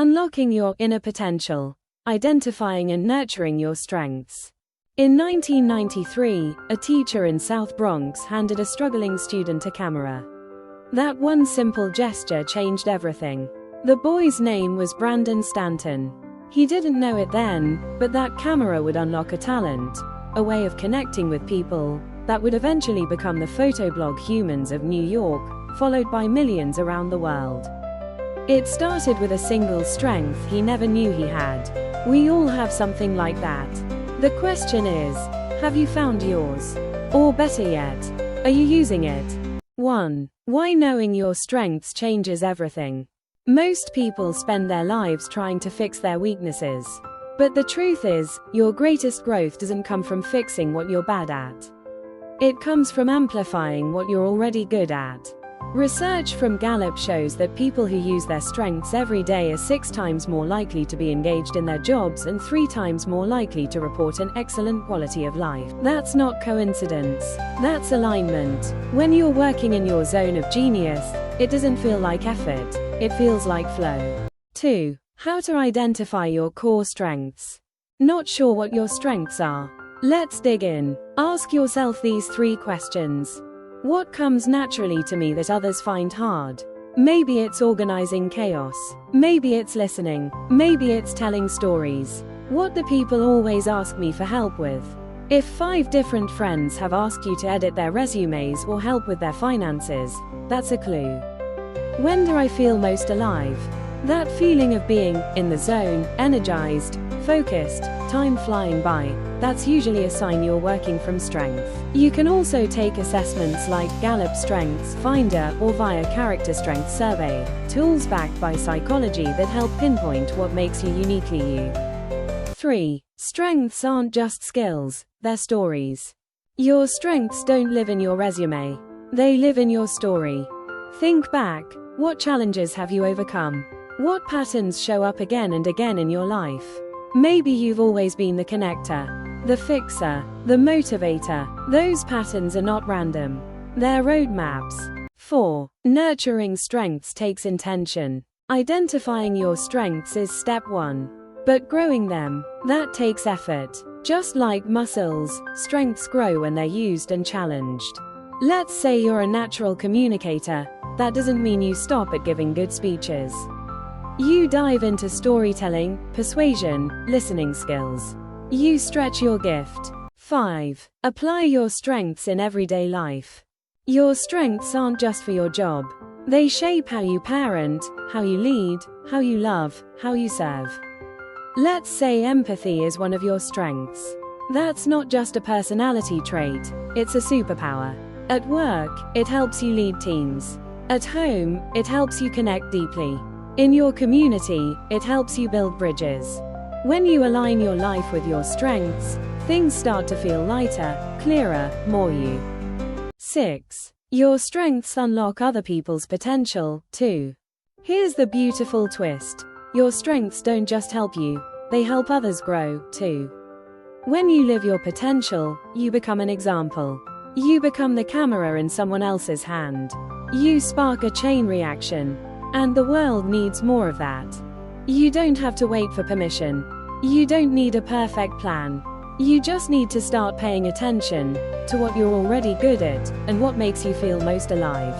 Unlocking your inner potential. Identifying and nurturing your strengths. In 1993, a teacher in South Bronx handed a struggling student a camera. That one simple gesture changed everything. The boy's name was Brandon Stanton. He didn't know it then, but that camera would unlock a talent, a way of connecting with people, that would eventually become the photoblog Humans of New York, followed by millions around the world. It started with a single strength he never knew he had. We all have something like that. The question is, have you found yours? Or better yet, are you using it? 1. Why knowing your strengths changes everything. Most people spend their lives trying to fix their weaknesses. But the truth is, your greatest growth doesn't come from fixing what you're bad at. It comes from amplifying what you're already good at. Research from Gallup shows that people who use their strengths every day are 6 times more likely to be engaged in their jobs and 3 times more likely to report an excellent quality of life. That's not coincidence. That's alignment. When you're working in your zone of genius, it doesn't feel like effort, it feels like flow. 2. How to identify your core strengths. Not sure what your strengths are? Let's dig in. Ask yourself these 3 questions. What comes naturally to me that others find hard? Maybe it's organizing chaos. Maybe it's listening. Maybe it's telling stories. What do people always ask me for help with? If 5 different friends have asked you to edit their resumes or help with their finances, that's a clue. When do I feel most alive? That feeling of being in the zone, energized, focused, time flying by, that's usually a sign you're working from strength. You can also take assessments like Gallup Strengths Finder or via Character Strength Survey, tools backed by psychology that help pinpoint what makes you uniquely you. 3. Strengths aren't just skills, they're stories. Your strengths don't live in your resume. They live in your story. Think back. What challenges have you overcome? What patterns show up again and again in your life? Maybe you've always been the connector, the fixer, the motivator. Those patterns are not random. They're roadmaps. 4. Nurturing strengths takes intention. Identifying your strengths is step 1. But growing them, that takes effort. Just like muscles, strengths grow when they're used and challenged. Let's say you're a natural communicator. That doesn't mean you stop at giving good speeches. You dive into storytelling, persuasion, listening skills. You stretch your gift. 5. Apply your strengths in everyday life. Your strengths aren't just for your job. They shape how you parent, how you lead, how you love, how you serve. Let's say empathy is one of your strengths. That's not just a personality trait, it's a superpower. At work, it helps you lead teams. At home, it helps you connect deeply. In your community, it helps you build bridges. When you align your life with your strengths, things start to feel lighter, clearer, more you. 6. Your strengths unlock other people's potential, too. Here's the beautiful twist. Your strengths don't just help you, they help others grow, too. When you live your potential, you become an example. You become the camera in someone else's hand. You spark a chain reaction. And the world needs more of that. You don't have to wait for permission. You don't need a perfect plan. You just need to start paying attention to what you're already good at and what makes you feel most alive.